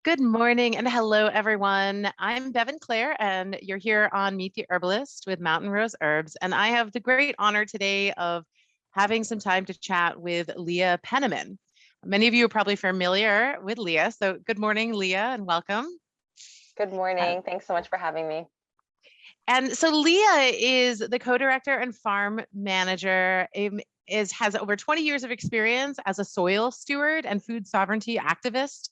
Good morning and hello, everyone. I'm Bevin Clare, and you're here on Meet the Herbalist with Mountain Rose Herbs. And I have the great honor today of having some time to chat with Leah Penniman. Many of you are probably familiar with Leah. So, good morning, Leah, and welcome. Good Uh, morning. Thanks so much for having me. and so, Leah is the co-director and farm manager. Has over 20 years of experience as a soil steward and food sovereignty activist.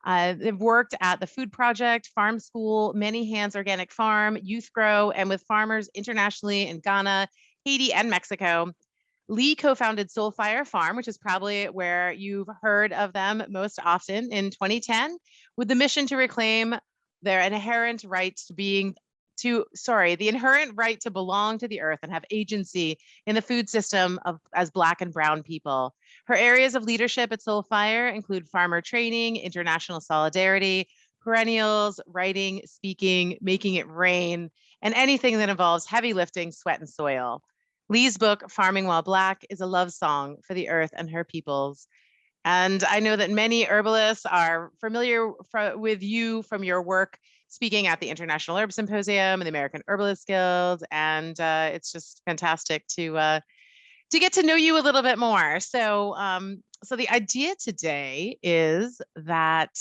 They've worked at the Food Project, Farm School, Many Hands Organic Farm, Youth Grow, and with farmers internationally in Ghana, Haiti, and Mexico. Lee co-founded Soulfire Farm, which is probably where you've heard of them most often, in 2010, with the mission to reclaim their inherent right to the inherent right to belong to the earth and have agency in the food system as Black and Brown people. Her areas of leadership at Soulfire include farmer training, international solidarity, perennials, writing, speaking, making it rain, and anything that involves heavy lifting, sweat, and soil. Lee's book, Farming While Black, is a love song for the earth and her peoples. And I know that many herbalists are familiar with you from your work speaking at the International Herb Symposium and the American Herbalist Guild. And it's just fantastic to get to know you a little bit more. So the idea today is that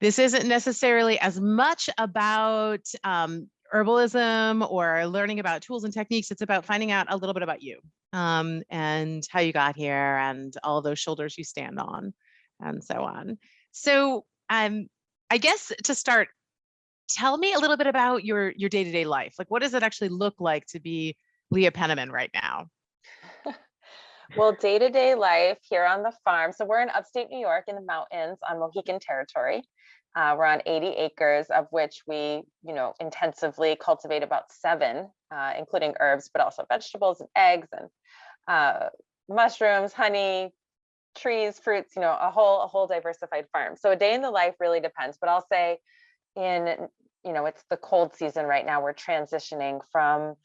this isn't necessarily as much about herbalism or learning about tools and techniques. It's about finding out a little bit about you and how you got here and all those shoulders you stand on and so on. So I guess to start, tell me a little bit about your day-to-day life. Like, what does it actually look like to be Leah Penniman right now? Well, day-to-day life here on the farm. So we're in upstate New York in the mountains on Mohican territory. We're on 80 acres, of which we, intensively cultivate about 7, including herbs, but also vegetables and eggs and mushrooms, honey, trees, fruits, a whole diversified farm. So a day in the life really depends, but I'll say it's the cold season right now. We're transitioning from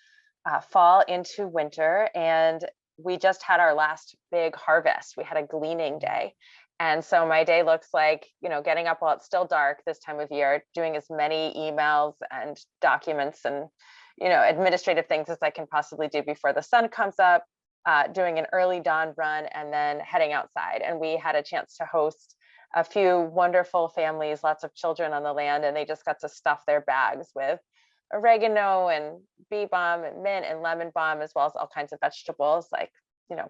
fall into winter, and we just had our last big harvest. We had a gleaning day. And so my day looks like, getting up while it's still dark this time of year, doing as many emails and documents and, administrative things as I can possibly do before the sun comes up, doing an early dawn run, and then heading outside. And we had a chance to host a few wonderful families, lots of children on the land, and they just got to stuff their bags with oregano and bee balm and mint and lemon balm, as well as all kinds of vegetables like,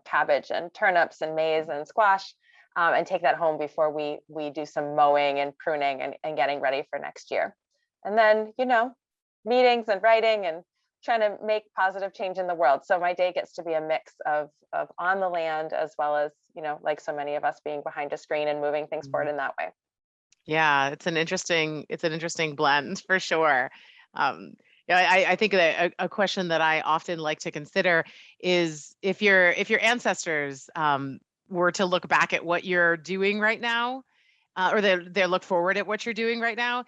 cabbage and turnips and maize and squash, and take that home before we do some mowing and pruning and getting ready for next year. And then, meetings and writing and trying to make positive change in the world. So my day gets to be a mix of on the land, as well as, like so many of us, being behind a screen and moving things forward in that way. Yeah, it's an interesting blend for sure. I think that a question that I often like to consider is if your ancestors were to look back at what you're doing right now, or they look forward at what you're doing right now,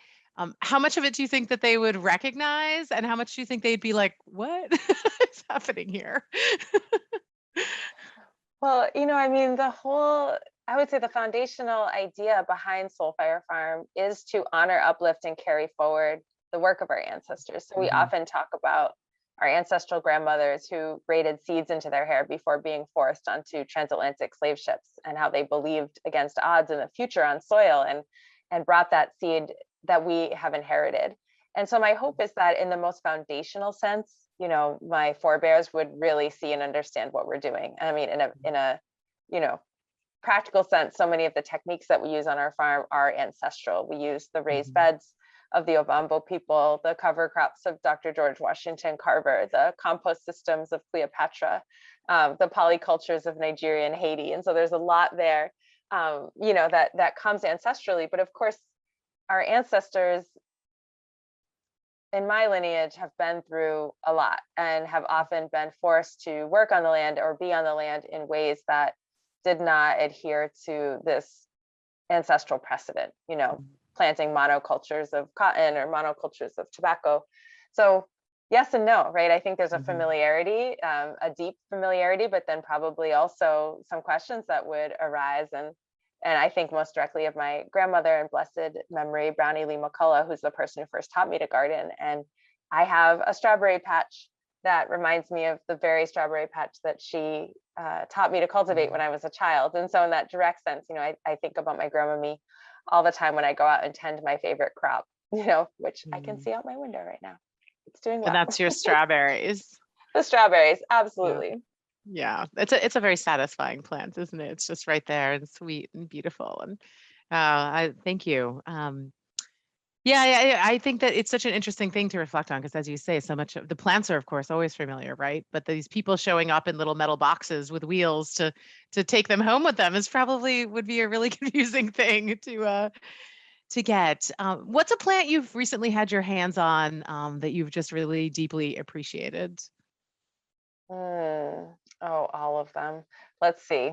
how much of it do you think that they would recognize, and how much do you think they'd be like, "What is happening here?" Well, I would say the foundational idea behind Soulfire Farm is to honor, uplift, and carry forward the work of our ancestors. So we often talk about our ancestral grandmothers who braided seeds into their hair before being forced onto transatlantic slave ships, and how they believed against odds in the future on soil and brought that seed that we have inherited. And so my hope is that in the most foundational sense, my forebears would really see and understand what we're doing. I mean, in a practical sense, so many of the techniques that we use on our farm are ancestral. We use the raised beds of the Ovambo people, the cover crops of Dr. George Washington Carver, the compost systems of Cleopatra, the polycultures of Nigeria and Haiti. And so there's a lot there, that comes ancestrally. But of course, our ancestors in my lineage have been through a lot and have often been forced to work on the land or be on the land in ways that did not adhere to this ancestral precedent, planting monocultures of cotton or monocultures of tobacco. So yes and no, right? I think there's a familiarity, a deep familiarity, but then probably also some questions that would arise. And, And I think most directly of my grandmother in blessed memory, Brownie Lee McCullough, who's the person who first taught me to garden. And I have a strawberry patch that reminds me of the very strawberry patch that she taught me to cultivate when I was a child. And so in that direct sense, I think about my grandmommy all the time when I go out and tend my favorite crop, which I can see out my window right now. It's doing well. And that's your strawberries. The strawberries, absolutely. Yeah, it's a very satisfying plant, isn't it? It's just right there and sweet and beautiful. And I thank you. I think that it's such an interesting thing to reflect on because, as you say, so much of the plants are, of course, always familiar, right? But these people showing up in little metal boxes with wheels to take them home with them would be a really confusing thing to get. What's a plant you've recently had your hands on that you've just really deeply appreciated? Oh, all of them. Let's see.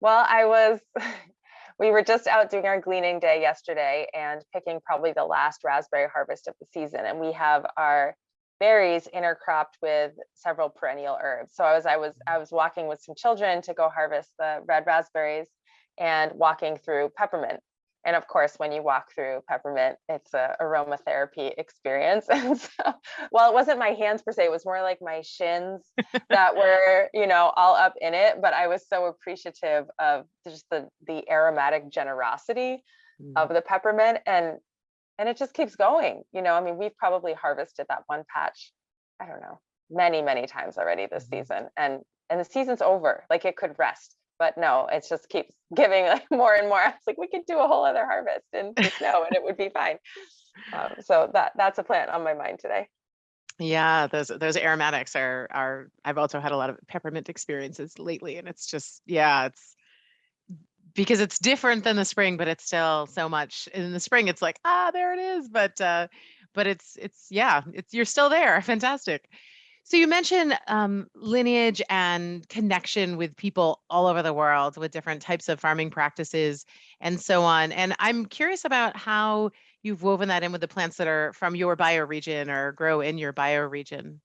Well, we were just out doing our gleaning day yesterday and picking probably the last raspberry harvest of the season. And we have our berries intercropped with several perennial herbs. So I was walking with some children to go harvest the red raspberries and walking through peppermint. And of course, when you walk through peppermint, it's a aromatherapy experience. And so, well, it wasn't my hands per se, it was more like my shins that were, all up in it. But I was so appreciative of just the aromatic generosity of the peppermint. And it just keeps going. We've probably harvested that one patch, I don't know, many, many times already this season. And the season's over, like it could rest. But no, it just keeps giving like more and more. I was like, we could do a whole other harvest in the snow and it would be fine. So that's a plant on my mind today. Yeah, those aromatics are. I've also had a lot of peppermint experiences lately, and it's just it's because it's different than the spring, but it's still so much. In the spring, it's like there it is, but it's you're still there. Fantastic. So you mentioned lineage and connection with people all over the world with different types of farming practices and so on. And I'm curious about how you've woven that in with the plants that are from your bioregion or grow in your bioregion.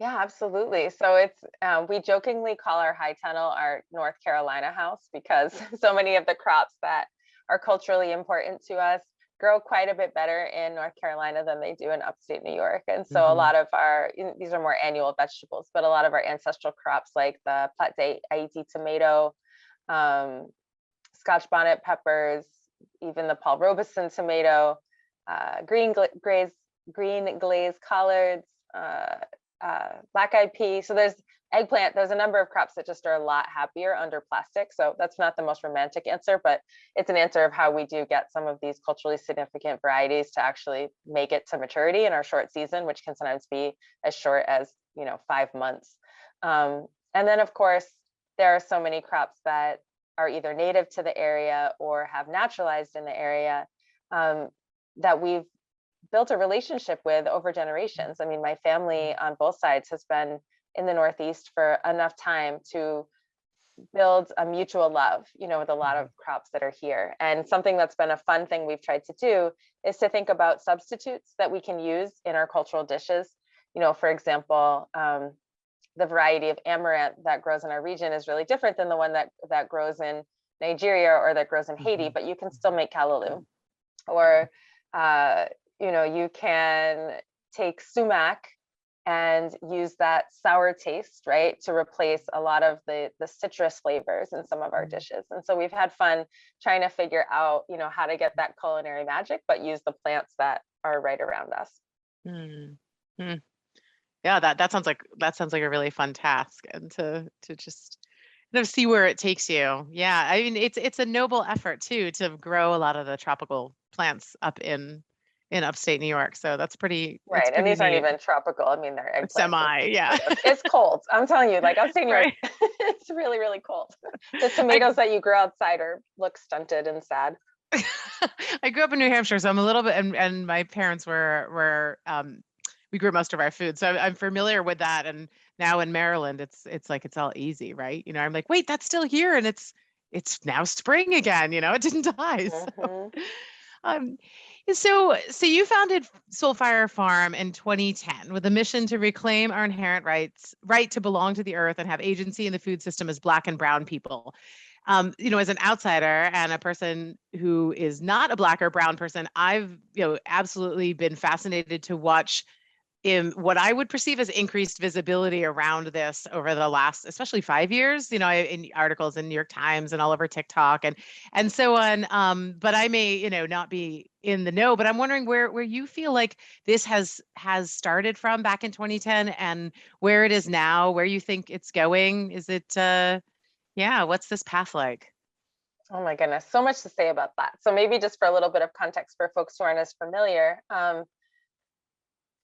Yeah, absolutely. So it's we jokingly call our high tunnel our North Carolina house because so many of the crops that are culturally important to us grow quite a bit better in North Carolina than they do in upstate New York. And so a lot of these are more annual vegetables, but a lot of our ancestral crops like the Pate de Haiti tomato, Scotch bonnet peppers, even the Paul Robeson tomato, green glazed collards, black eyed pea. So there's eggplant. There's a number of crops that just are a lot happier under plastic. So that's not the most romantic answer, but it's an answer of how we do get some of these culturally significant varieties to actually make it to maturity in our short season, which can sometimes be as short as 5 months. And then of course, there are so many crops that are either native to the area or have naturalized in the area that we've built a relationship with over generations. I mean, my family on both sides has been in the Northeast for enough time to build a mutual love, with a lot of crops that are here. And something that's been a fun thing we've tried to do is to think about substitutes that we can use in our cultural dishes. For example, the variety of amaranth that grows in our region is really different than the one that grows in Nigeria or that grows in Haiti, but you can still make callaloo. Or you can take sumac and use that sour taste, right, to replace a lot of the citrus flavors in some of our dishes. And so we've had fun trying to figure out, how to get that culinary magic, but use the plants that are right around us. Yeah, that sounds like a really fun task, and to just see where it takes you. Yeah, I mean, it's a noble effort too to grow a lot of the tropical plants up in upstate New York. So that's pretty right. And these aren't even tropical. I mean, they're eggplants. Semi, yeah. It's cold. I'm telling you, like upstate New York, it's really, really cold. The tomatoes that you grow outside look stunted and sad. I grew up in New Hampshire, so I'm a little bit, and my parents were we grew most of our food, so I'm familiar with that. And now in Maryland, it's like it's all easy, right? I'm like, wait, that's still here, and it's now spring again. It didn't die. So. So you founded Soulfire Farm in 2010 with a mission to reclaim our inherent right to belong to the earth and have agency in the food system as Black and Brown people. As an outsider and a person who is not a Black or Brown person, I've, absolutely been fascinated to watch in what I would perceive as increased visibility around this over the last, especially 5 years, in articles in New York Times and all over TikTok and so on. But I may, not be in the know, but I'm wondering where you feel like this has started from back in 2010 and where it is now, where you think it's going. Is it, what's this path like? Oh my goodness, so much to say about that. So maybe just for a little bit of context for folks who aren't as familiar,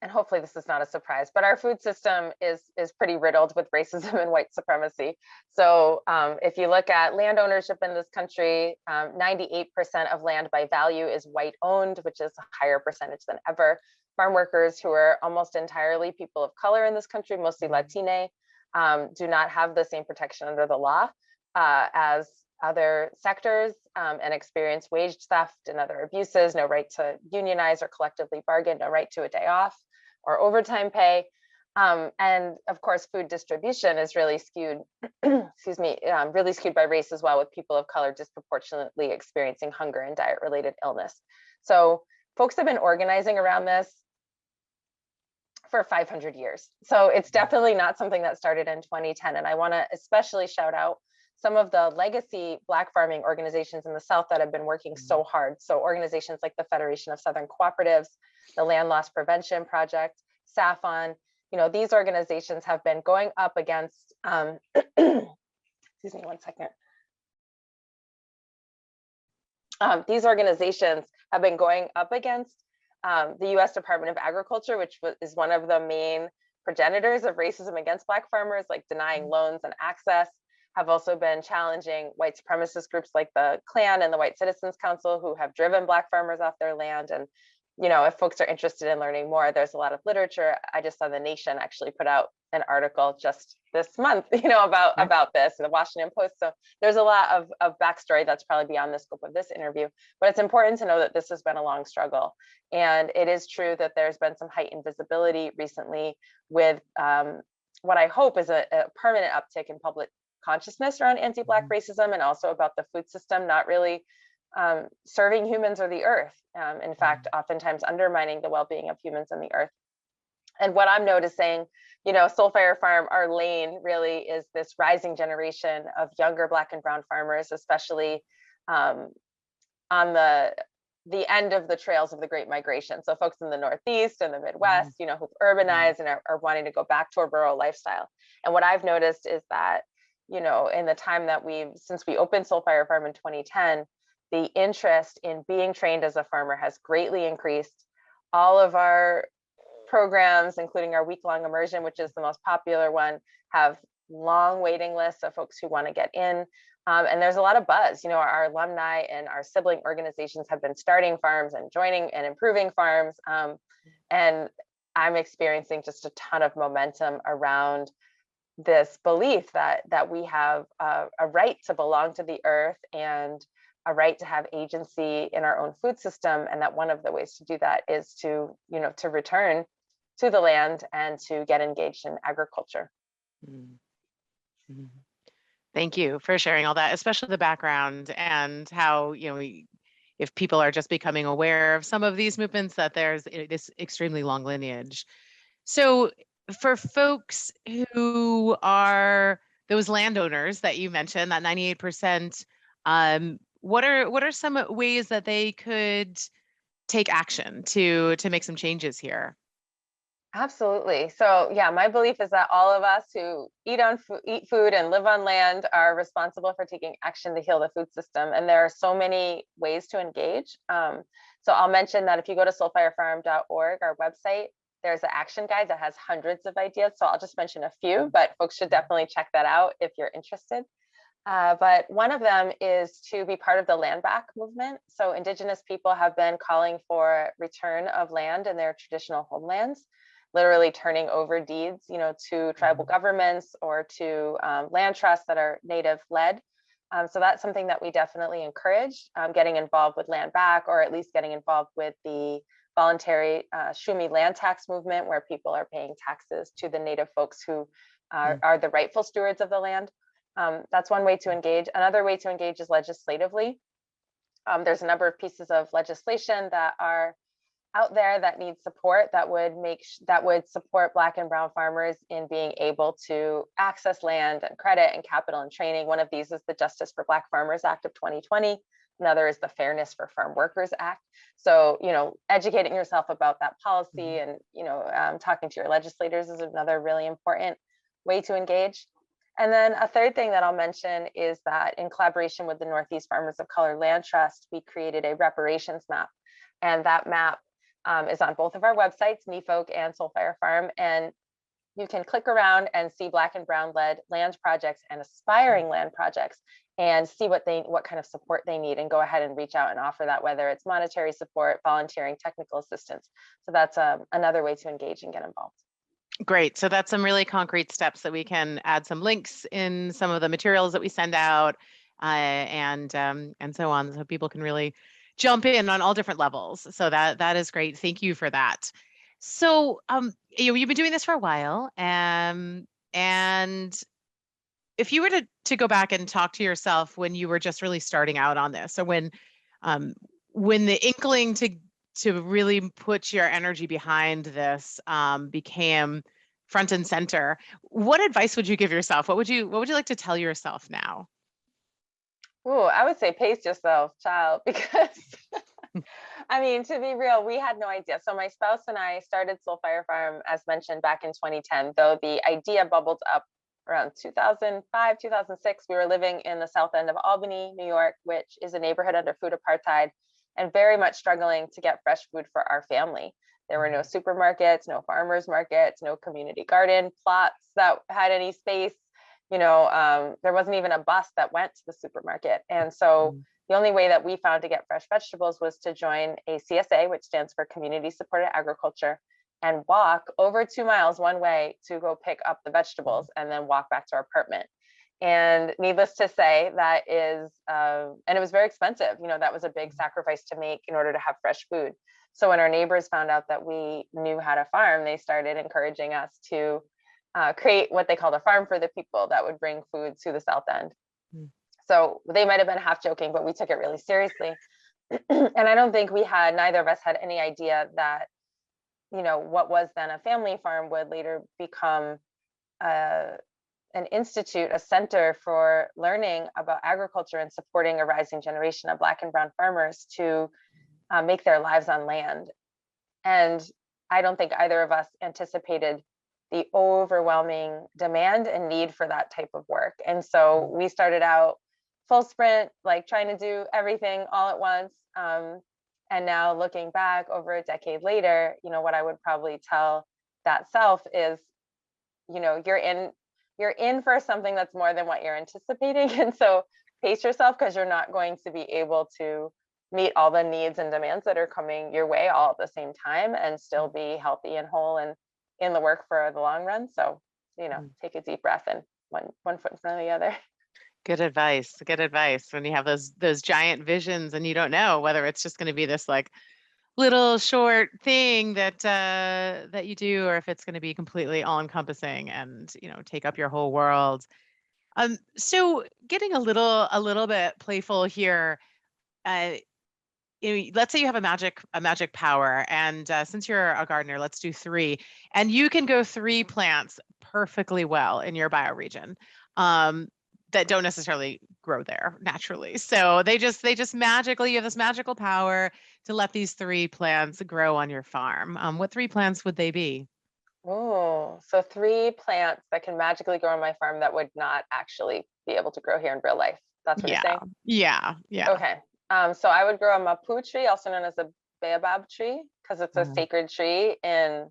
and hopefully this is not a surprise, but our food system is pretty riddled with racism and white supremacy. So if you look at land ownership in this country, 98% of land by value is white owned, which is a higher percentage than ever. Farm workers, who are almost entirely people of color in this country, mostly Latine, do not have the same protection under the law as other sectors, and experience wage theft and other abuses, no right to unionize or collectively bargain, no right to a day off or overtime pay. And of course, food distribution is really skewed, really skewed by race as well, with people of color disproportionately experiencing hunger and diet-related illness. So folks have been organizing around this for 500 years. So it's definitely not something that started in 2010. And I want to especially shout out some of the legacy Black farming organizations in the South that have been working so hard. So organizations like the Federation of Southern Cooperatives, the Land Loss Prevention Project, SAFON, these organizations have been going up against, excuse me one second. These organizations have been going up against the US Department of Agriculture, which is one of the main progenitors of racism against Black farmers, like denying loans and access, have also been challenging white supremacist groups like the Klan and the White Citizens Council, who have driven Black farmers off their land. And, if folks are interested in learning more, there's a lot of literature. I just saw The Nation actually put out an article just this month, about this, in the Washington Post. So there's a lot of backstory that's probably beyond the scope of this interview, but it's important to know that this has been a long struggle. And it is true that there's been some heightened visibility recently with what I hope is a permanent uptick in public consciousness around anti-Black racism, and also about the food system not really serving humans or the earth. In fact, oftentimes undermining the well-being of humans and the earth. And what I'm noticing, Soulfire Farm, our lane really is this rising generation of younger Black and Brown farmers, especially on the end of the trails of the Great Migration. So folks in the Northeast and the Midwest, who've urbanized and are wanting to go back to a rural lifestyle. And what I've noticed is that, in the time that since we opened Soulfire Farm in 2010, the interest in being trained as a farmer has greatly increased. All of our programs, including our week-long immersion, which is the most popular one, have long waiting lists of folks who want to get in. And there's a lot of buzz. Our alumni and our sibling organizations have been starting farms and joining and improving farms. And I'm experiencing just a ton of momentum around this belief that we have a right to belong to the earth and a right to have agency in our own food system, and that one of the ways to do that is to return to the land and to get engaged in agriculture. Mm-hmm. Thank you for sharing all that, especially the background and how, if people are just becoming aware of some of these movements, that there's this extremely long lineage. So for folks who are those landowners that you mentioned, that 98%, what are some ways that they could take action to make some changes here? Absolutely. So yeah, my belief is that all of us who eat food and live on land are responsible for taking action to heal the food system. And there are so many ways to engage. So I'll mention that if you go to soulfirefarm.org, our website, there's an action guide that has hundreds of ideas. So I'll just mention a few, but folks should definitely check that out if you're interested. But one of them is to be part of the land back movement. So Indigenous people have been calling for return of land in their traditional homelands, literally turning over deeds, to tribal governments or to land trusts that are Native led. So that's something that we definitely encourage, getting involved with Land Back, or at least getting involved with the voluntary Shumi land tax movement, where people are paying taxes to the native folks who are the rightful stewards of the land. That's one way to engage. Another way to engage is legislatively. There's a number of pieces of legislation that are out there that need support, that would support Black and brown farmers in being able to access land and credit and capital and training. One of these is the Justice for Black Farmers Act of 2020. Another is the Fairness for Farm Workers Act. So, educating yourself about that policy and, talking to your legislators is another really important way to engage. And then a third thing that I'll mention is that in collaboration with the Northeast Farmers of Color Land Trust, we created a reparations map. And that map is on both of our websites, NEFOC and Soulfire Farm. And you can click around and see Black and brown led land projects and aspiring land projects, and see what kind of support they need, and go ahead and reach out and offer that, whether it's monetary support, volunteering, technical assistance. So that's another way to engage and get involved. Great. So that's some really concrete steps that we can add some links in some of the materials that we send out, and so on, so people can really jump in on all different levels. So that is great. Thank you for that. So you've been doing this for a while, and if you were to go back and talk to yourself when you were just really starting out on this, or when the inkling to really put your energy behind this became front and center, what advice would you give yourself? What would you like to tell yourself now? Oh, I would say pace yourself, child, because I mean, to be real, we had no idea. So my spouse and I started Soulfire Farm, as mentioned, back in 2010, though the idea bubbled up around 2005, 2006. We were living in the south end of Albany, New York, which is a neighborhood under food apartheid, and very much struggling to get fresh food for our family. There were no supermarkets, no farmers markets, no community garden plots that had any space. There wasn't even a bus that went to the supermarket. And so the only way that we found to get fresh vegetables was to join a CSA, which stands for Community Supported Agriculture, and walk over 2 miles one way to go pick up the vegetables and then walk back to our apartment. And needless to say, that is, and it was very expensive. That was a big sacrifice to make in order to have fresh food. So when our neighbors found out that we knew how to farm, they started encouraging us to create what they called a farm for the people that would bring food to the south end. So they might have been half joking, but we took it really seriously. And I don't think neither of us had any idea that, what was then a family farm would later become an institute, a center for learning about agriculture and supporting a rising generation of Black and brown farmers to make their lives on land. And I don't think either of us anticipated the overwhelming demand and need for that type of work. And so we started out full sprint, like trying to do everything all at once. And now looking back over a decade later, what I would probably tell that self is, you're in for something that's more than what you're anticipating. And so pace yourself, because you're not going to be able to meet all the needs and demands that are coming your way all at the same time and still be healthy and whole and in the work for the long run. So, take a deep breath and one foot in front of the other. Good advice. Good advice. When you have those giant visions and you don't know whether it's just going to be this like little short thing that you do, or if it's going to be completely all encompassing and, take up your whole world. So getting a little bit playful here, let's say you have a magic power, and since you're a gardener, let's do 3, and you can go 3 plants perfectly well in your bioregion that don't necessarily grow there naturally. So they just magically, you have this magical power to let these 3 plants grow on your farm. What 3 plants would they be? Oh, so 3 plants that can magically grow on my farm that would not actually be able to grow here in real life. That's what you're saying? Yeah. Okay. So I would grow a mapu tree, also known as a baobab tree, because it's a sacred tree in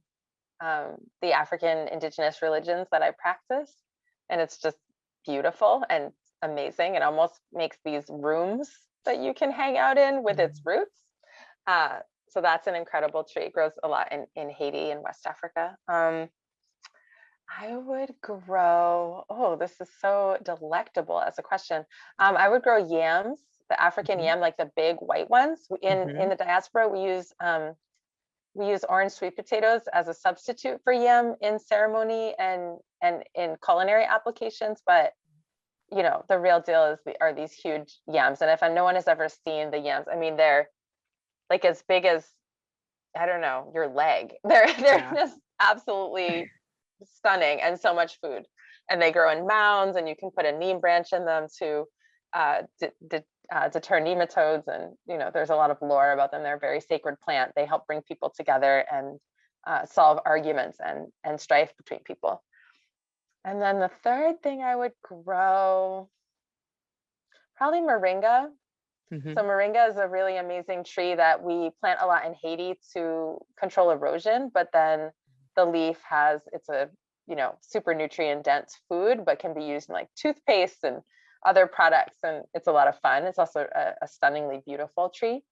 the African indigenous religions that I practice. And it's just beautiful and amazing. It almost makes these rooms that you can hang out in with its roots. So that's an incredible tree. It grows a lot in Haiti and West Africa. I would grow, oh, this is so delectable as a question. I would grow yams, the African Mhm, yam, like the big white ones. In mhm. the diaspora, we use orange sweet potatoes as a substitute for yam in ceremony and in culinary applications. But the real deal are these huge yams. And if no one has ever seen the yams, I mean, they're like as big as, I don't know, your leg. They're Yeah. just absolutely stunning and so much food. And they grow in mounds, and you can put a neem branch in them to deter nematodes. And there's a lot of lore about them. They're a very sacred plant. They help bring people together and solve arguments and strife between people. And then the third thing I would grow, probably moringa. So Mhm. moringa is a really amazing tree that we plant a lot in Haiti to control erosion, but then the leaf it's a, super nutrient dense food, but can be used in like toothpaste and other products. And it's a lot of fun. It's also a stunningly beautiful tree.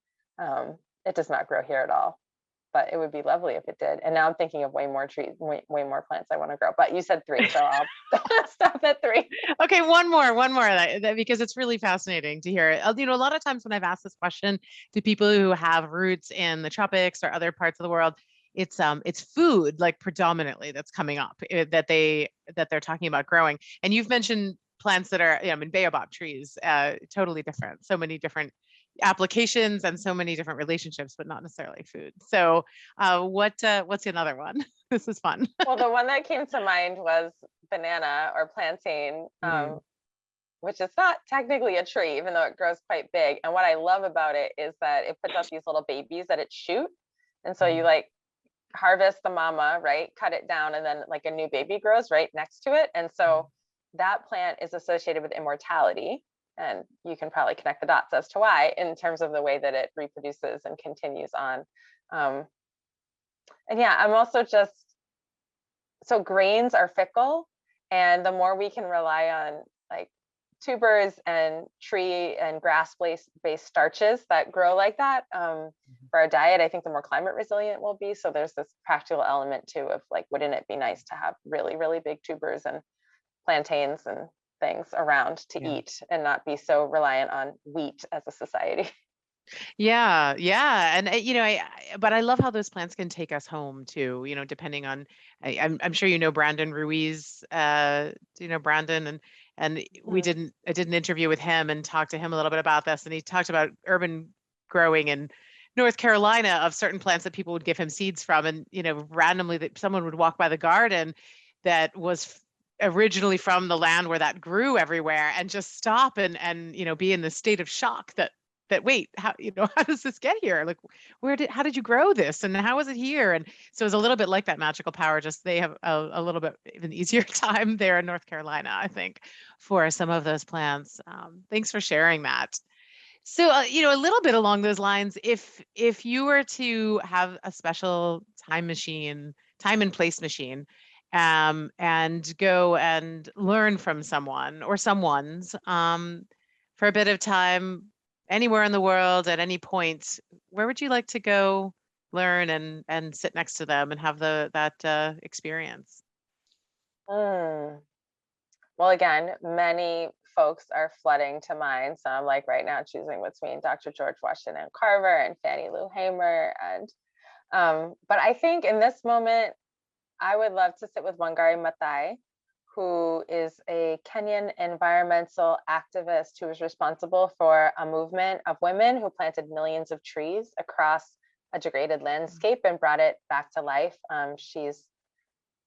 It does not grow here at all, but it would be lovely if it did. And now I'm thinking of way more trees, way more plants I want to grow. But you said three, so I'll stop at three. Okay, one more, because it's really fascinating to hear. A lot of times when I've asked this question to people who have roots in the tropics or other parts of the world, it's food like predominantly that's coming up that they're talking about growing. And you've mentioned plants that are, I mean, baobab trees, totally different, so many different applications and so many different relationships, but not necessarily food. So, what's another one? This is fun. Well, the one that came to mind was banana or plantain, Mm, which is not technically a tree, even though it grows quite big. And what I love about it is that it puts out these little babies that it shoot. And so you mm, like harvest the mama, right? Cut it down, and then like a new baby grows right next to it. And mm. so that plant is associated with immortality. And you can probably connect the dots as to why in terms of the way that it reproduces and continues on. Um, and yeah, I'm also just so grains are fickle, and the more we can rely on like tubers and tree and grass based starches that grow like that for our diet, I think the more climate resilient we'll be. So there's this practical element too of like, wouldn't it be nice to have really, really big tubers and plantains and things around to Yeah. eat and not be so reliant on wheat as a society? Yeah, yeah, and but I love how those plants can take us home too. Depending on, I'm sure Brandon Ruiz. Brandon, and I did an interview with him and talked to him a little bit about this, and he talked about urban growing in North Carolina of certain plants that people would give him seeds from, and randomly that someone would walk by the garden that was originally from the land where that grew everywhere and just stop and be in the state of shock that wait, how how does this get here, like how did you grow this and how is it here? And so it's a little bit like that magical power, just they have a little bit even easier time there in North Carolina, I think, for some of those plants. Thanks for sharing that. So a little bit along those lines, if you were to have a special time and place machine, and go and learn from someone or someone's, for a bit of time, anywhere in the world at any point, where would you like to go learn and sit next to them and have that experience? Mm. Well, again, many folks are flooding to mind. So I'm like right now choosing between Dr. George Washington Carver and Fannie Lou Hamer. And but I think in this moment, I would love to sit with Wangari Maathai, who is a Kenyan environmental activist who was responsible for a movement of women who planted millions of trees across a degraded landscape and brought it back to life. She's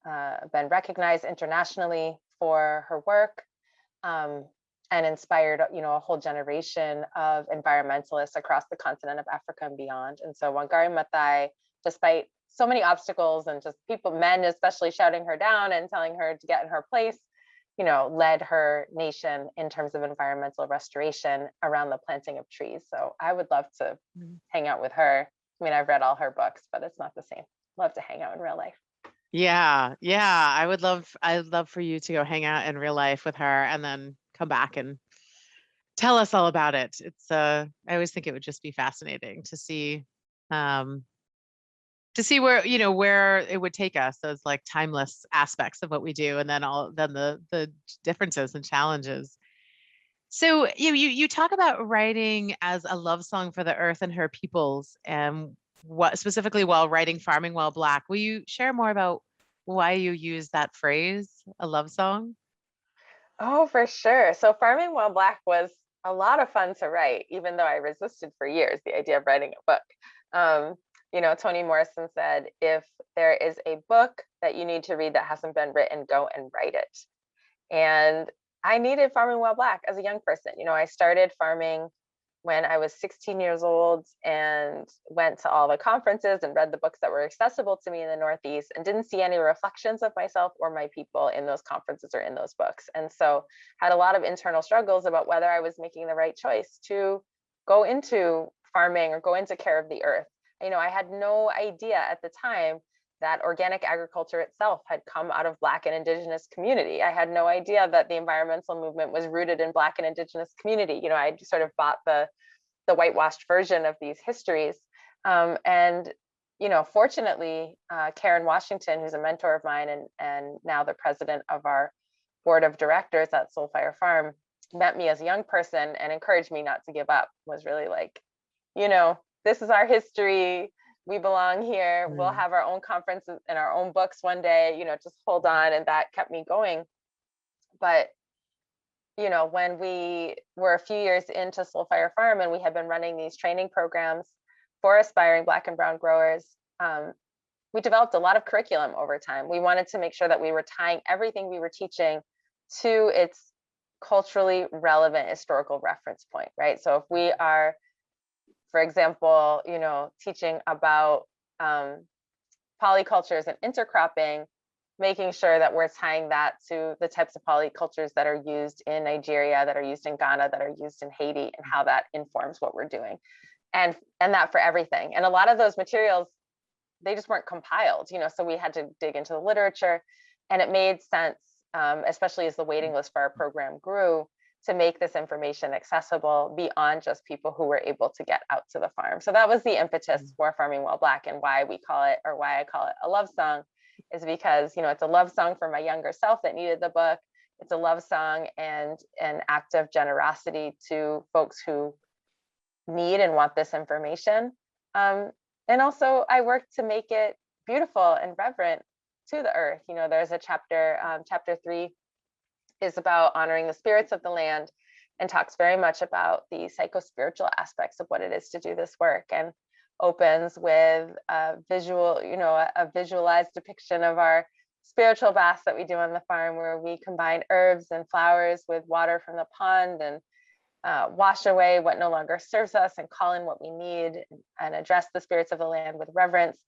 been recognized internationally for her work, um, and inspired a whole generation of environmentalists across the continent of Africa and beyond. And so Wangari Maathai, despite so many obstacles and just men especially shouting her down and telling her to get in her place, led her nation in terms of environmental restoration around the planting of trees. So I would love to Mhm. hang out with her. I mean, I've read all her books, but it's not the same. Love to hang out in real life. Yeah, yeah. I'd love for you to go hang out in real life with her and then come back and tell us all about it. I always think it would just be fascinating to see, um to see where, where it would take us, those like timeless aspects of what we do, and then the differences and challenges. So you talk about writing as a love song for the earth and her peoples, and what specifically while writing Farming While Black. Will you share more about why you use that phrase, a love song? Oh, for sure. So Farming While Black was a lot of fun to write, even though I resisted for years the idea of writing a book. Toni Morrison said, if there is a book that you need to read that hasn't been written, go and write it. And I needed Farming While Black as a young person. I started farming when I was 16 years old and went to all the conferences and read the books that were accessible to me in the Northeast, and didn't see any reflections of myself or my people in those conferences or in those books. And so had a lot of internal struggles about whether I was making the right choice to go into farming or go into care of the earth. I had no idea at the time that organic agriculture itself had come out of Black and Indigenous community. I had no idea that the environmental movement was rooted in Black and Indigenous community. I sort of bought the whitewashed version of these histories. And fortunately, Karen Washington, who's a mentor of mine and now the president of our board of directors at Soul Fire Farm, met me as a young person and encouraged me not to give up. Was really like, this is our history. We belong here. We'll have our own conferences and our own books one day, just hold on. And that kept me going. But, when we were a few years into Soul Fire Farm and we had been running these training programs for aspiring Black and brown growers, we developed a lot of curriculum over time. We wanted to make sure that we were tying everything we were teaching to its culturally relevant historical reference point, right? So if we are, for example, teaching about polycultures and intercropping, making sure that we're tying that to the types of polycultures that are used in Nigeria, that are used in Ghana, that are used in Haiti, and how that informs what we're doing. And that for everything. And a lot of those materials, they just weren't compiled, so we had to dig into the literature, and it made sense, especially as the waiting list for our program grew, to make this information accessible beyond just people who were able to get out to the farm. So that was the impetus for Farming While Black, and why I call it a love song is because, it's a love song for my younger self that needed the book. It's a love song and an act of generosity to folks who need and want this information. And also I work to make it beautiful and reverent to the earth. There's a chapter, chapter 3 is about honoring the spirits of the land, and talks very much about the psycho-spiritual aspects of what it is to do this work, and opens with a visualized depiction of our spiritual baths that we do on the farm, where we combine herbs and flowers with water from the pond, and wash away what no longer serves us, and call in what we need, and address the spirits of the land with reverence.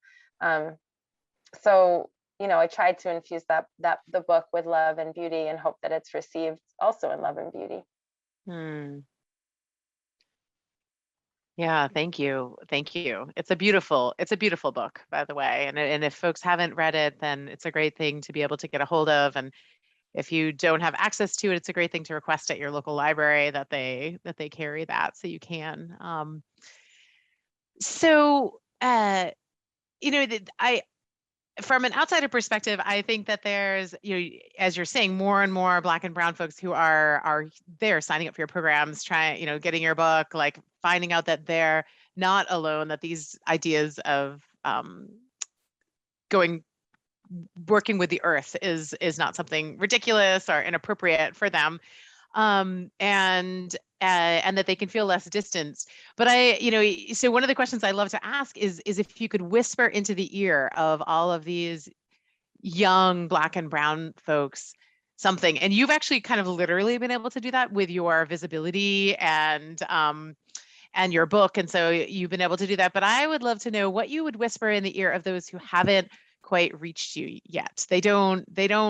So I tried to infuse the book with love and beauty, and hope that it's received also in love and beauty. Yeah, thank you. It's a beautiful book, by the way. And if folks haven't read it, then it's a great thing to be able to get a hold of. And if you don't have access to it, it's a great thing to request at your local library that they carry that, so you can. From an outsider perspective, I think that there's, as you're saying, more and more Black and brown folks who are there signing up for your programs, trying, getting your book, like finding out that they're not alone, that these ideas of working with the earth is not something ridiculous or inappropriate for them, and that they can feel less distanced. But so one of the questions I love to ask is if you could whisper into the ear of all of these young Black and brown folks something, and you've actually kind of literally been able to do that with your visibility and your book, and so you've been able to do that. But I would love to know what you would whisper in the ear of those who haven't quite reached you yet. They don't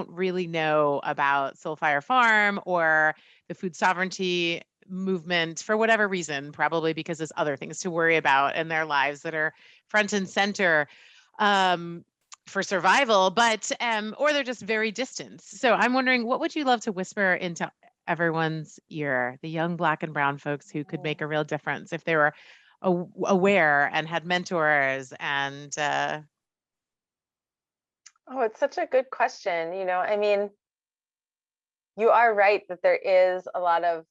really know about Soul Fire Farm or the food sovereignty movement for whatever reason, probably because there's other things to worry about in their lives that are front and center for survival, but or they're just very distant. So I'm wondering, what would you love to whisper into everyone's ear, the young Black and brown folks who could make a real difference if they were aware and had mentors and Oh, it's such a good question. I mean, you are right that there is a lot of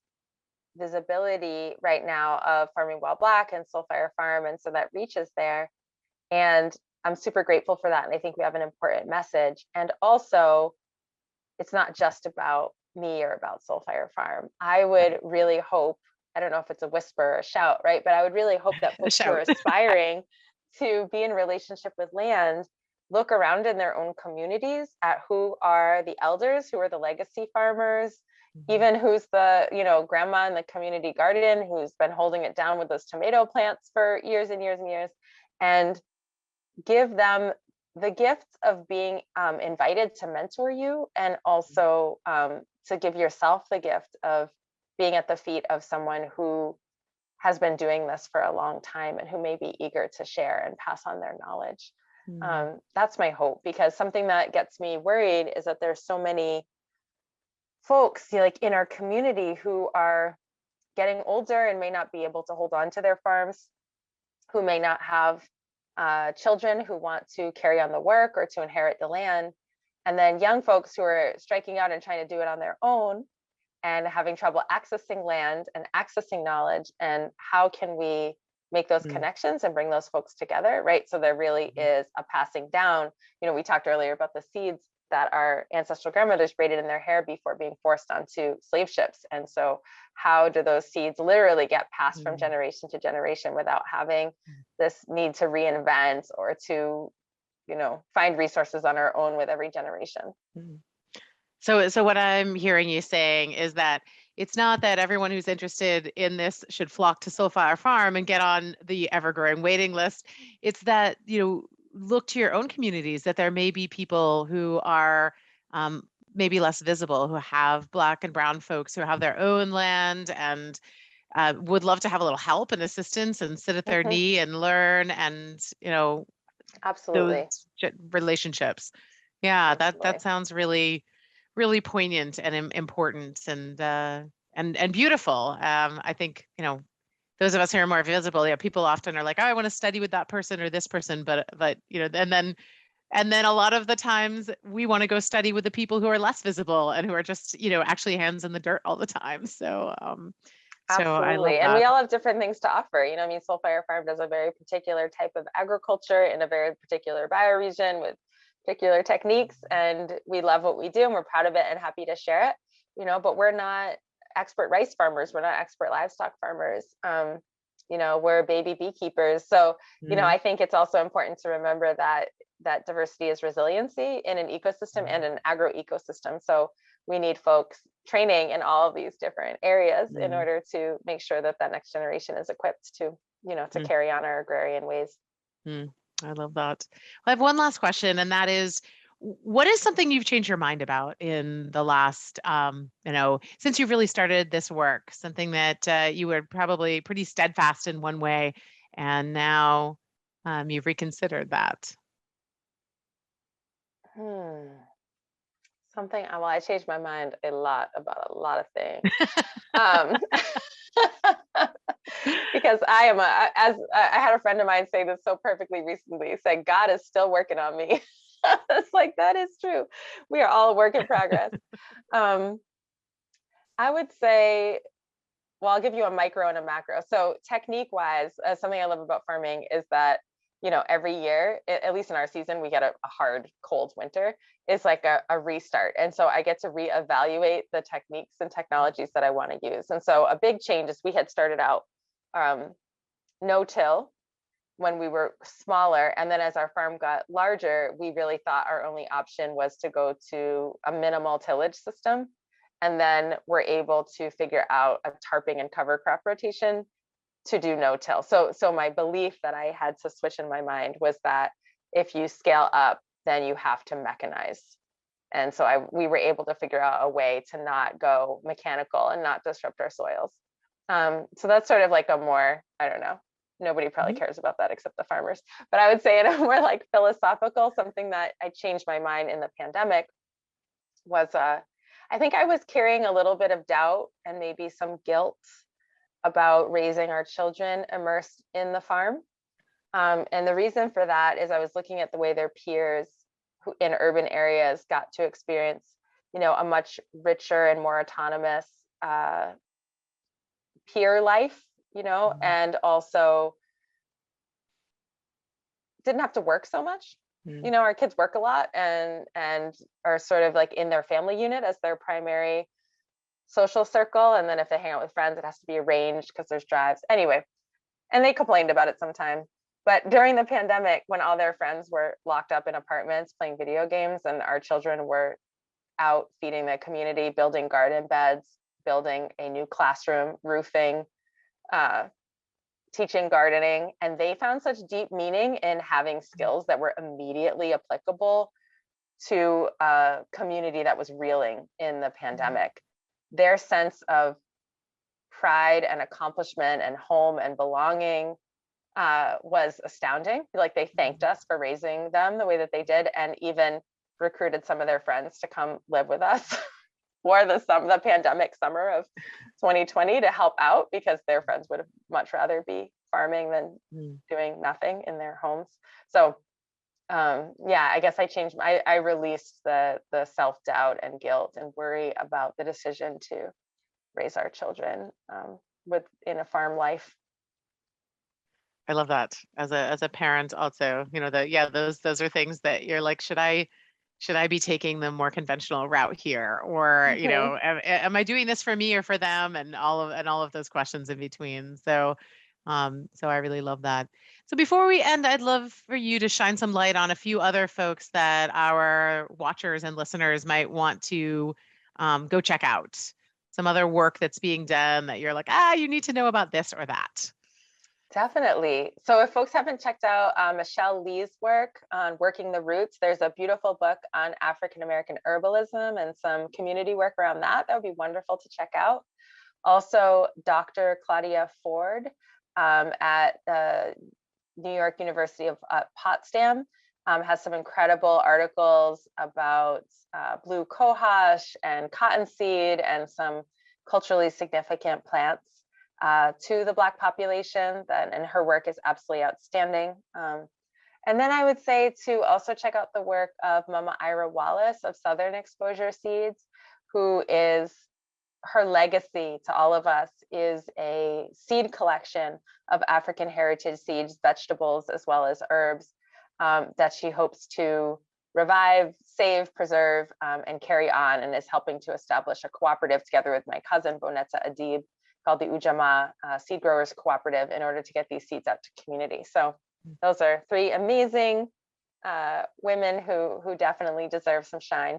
visibility right now of Farming While Black and Soul Fire Farm. And so that reach is there. And I'm super grateful for that. And I think we have an important message. And also, it's not just about me or about Soul Fire Farm. I would really hope, I don't know if it's a whisper or a shout, right? But I would really hope that A folks who are shout. aspiring to be in relationship with land look around in their own communities at who are the elders, who are the legacy farmers, even who's the, grandma in the community garden who's been holding it down with those tomato plants for years and years and years, and give them the gift of being invited to mentor you, and also to give yourself the gift of being at the feet of someone who has been doing this for a long time and who may be eager to share and pass on their knowledge. That's my hope, because something that gets me worried is that there's so many folks like in our community who are getting older and may not be able to hold on to their farms, who may not have children who want to carry on the work or to inherit the land. And then young folks who are striking out and trying to do it on their own and having trouble accessing land and accessing knowledge. And how can we make those connections and bring those folks together, right? So there really is a passing down. We talked earlier about the seeds that our ancestral grandmothers braided in their hair before being forced onto slave ships. And so how do those seeds literally get passed from generation to generation without having this need to reinvent or to, find resources on our own with every generation? So what I'm hearing you saying is that it's not that everyone who's interested in this should flock to Soul Fire Farm and get on the ever-growing waiting list. It's that, look to your own communities, that there may be people who are maybe less visible, who have Black and Brown folks who have their own land and would love to have a little help and assistance and sit at their knee and learn, and Absolutely. those relationships. Yeah, that Absolutely. sounds really, really poignant and important and beautiful. I think those of us who are more visible, people often are like, oh, I want to study with that person or this person, but and then a lot of the times we want to go study with the people who are less visible and who are just actually hands in the dirt all the time. So so I love Absolutely. And that. we all have different things to offer. I mean, Soul Fire Farm does a very particular type of agriculture in a very particular bioregion with particular techniques. And we love what we do and we're proud of it and happy to share it, but we're not expert rice farmers. We're not expert livestock farmers. We're baby beekeepers. So, I think it's also important to remember that diversity is resiliency in an ecosystem and an agro ecosystem. So we need folks training in all of these different areas in order to make sure that that next generation is equipped to, to carry on our agrarian ways. I love that. I have one last question, and that is, what is something you've changed your mind about in the last, since you've really started this work, something that you were probably pretty steadfast in one way, and now you've reconsidered that? Something, well, I changed my mind a lot about a lot of things. Um, because as I had a friend of mine say this so perfectly recently. He said, God is still working on me. It's like, that is true. We are all a work in progress. I would say, well, I'll give you a micro and a macro. So technique wise, something I love about farming is that, every year, at least in our season, we get a hard, cold winter. It's like a restart. And so I get to reevaluate the techniques and technologies that I want to use. And so a big change is we had started out no-till when we were smaller. And then as our farm got larger, we really thought our only option was to go to a minimal tillage system. And then we're able to figure out a tarping and cover crop rotation to do no-till. So my belief that I had to switch in my mind was that if you scale up, then you have to mechanize. And so we were able to figure out a way to not go mechanical and not disrupt our soils. So that's sort of like a more, I don't know, nobody probably cares about that except the farmers. But I would say in a more like philosophical, something that I changed my mind in the pandemic was I think I was carrying a little bit of doubt and maybe some guilt about raising our children immersed in the farm. And the reason for that is I was looking at the way their peers who in urban areas got to experience, a much richer and more autonomous peer life, and also didn't have to work so much. Our kids work a lot and are sort of like in their family unit as their primary social circle. And then if they hang out with friends, it has to be arranged because there's drives. Anyway, and they complained about it sometime. But during the pandemic, when all their friends were locked up in apartments playing video games and our children were out feeding the community, building garden beds, building a new classroom, roofing, teaching gardening, and they found such deep meaning in having skills that were immediately applicable to a community that was reeling in the pandemic. Their sense of pride and accomplishment and home and belonging was astounding. Like, they thanked us for raising them the way that they did, and even recruited some of their friends to come live with us for the pandemic summer of 2020 to help out, because their friends would have much rather be farming than doing nothing in their homes. So I guess I released the self-doubt and guilt and worry about the decision to raise our children in a farm life. I love that as a parent also, those are things that you're like, should I be taking the more conventional route here? Or, am I doing this for me or for them? And all of those questions in between. So I really love that. So before we end, I'd love for you to shine some light on a few other folks that our watchers and listeners might want to go check out. Some other work that's being done that you're like, you need to know about this or that. Definitely. So if folks haven't checked out Michelle Lee's work on Working the Roots, there's a beautiful book on African-American herbalism and some community work around that. That would be wonderful to check out. Also, Dr. Claudia Ford at New York University of Potsdam has some incredible articles about blue cohosh and cottonseed and some culturally significant plants to the Black population, and her work is absolutely outstanding. And then I would say to also check out the work of Mama Ira Wallace of Southern Exposure Seeds, who is, her legacy to all of us is a seed collection of African heritage seeds, vegetables, as well as herbs that she hopes to revive, save, preserve, and carry on, and is helping to establish a cooperative together with my cousin, Bonetta Adib, called the Ujamaa Seed Growers Cooperative, in order to get these seeds out to community. So those are three amazing women who definitely deserve some shine.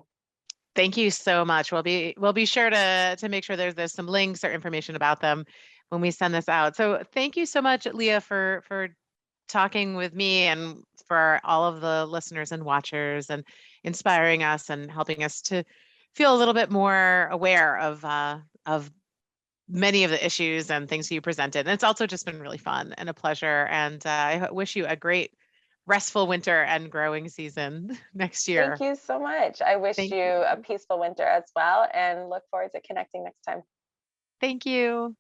Thank you so much. We'll be sure to make sure there's some links or information about them when we send this out. So thank you so much, Leah, for talking with me and for all of the listeners and watchers, and inspiring us and helping us to feel a little bit more aware of many of the issues and things you presented. And it's also just been really fun and a pleasure. And I wish you a great restful winter and growing season next year. Thank you so much. I wish you a peaceful winter as well, and look forward to connecting next time. Thank you.